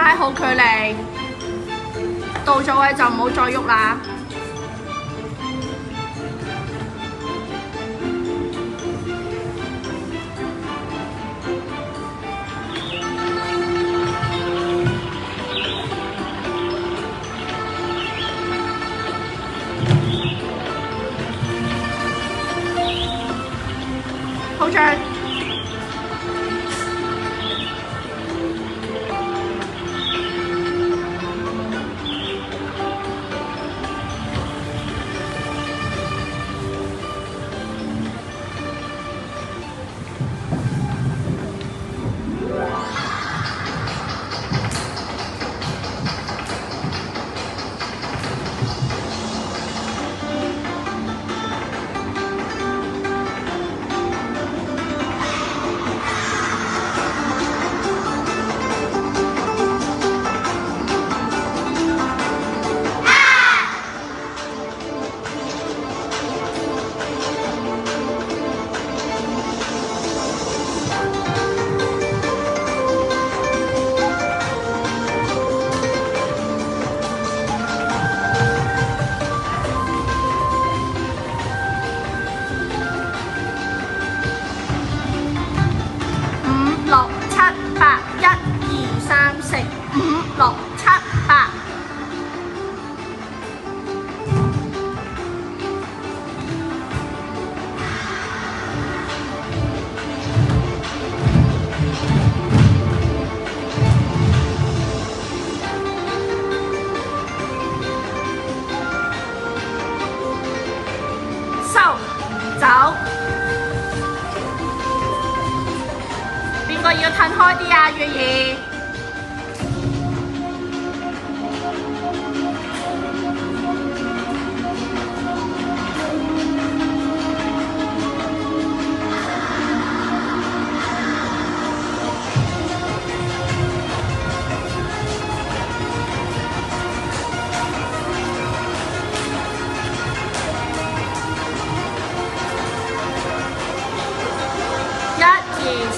拉好距離，到咗位就唔好再喐啦。好像走，邊個要褪開啲啊？月兒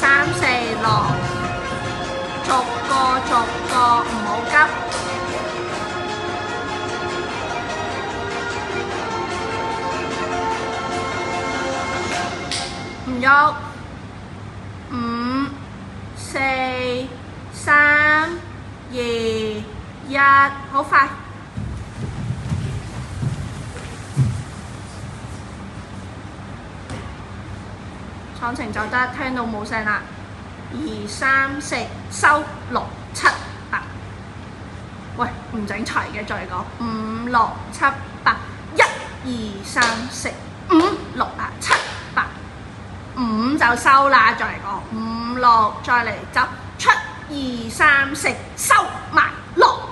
，3、4落，逐個唔好急。唔喐。5、4、3、2、1，好快。廠程就得，聽到冇聲啦。2、3、4，收6、7、8。喂，唔整齊嘅，再嚟講。5、6、7、8。1、2、3、4、5、6、7、8。5就收啦，再嚟講。5、6，再嚟走。7、2、3、4，收埋6。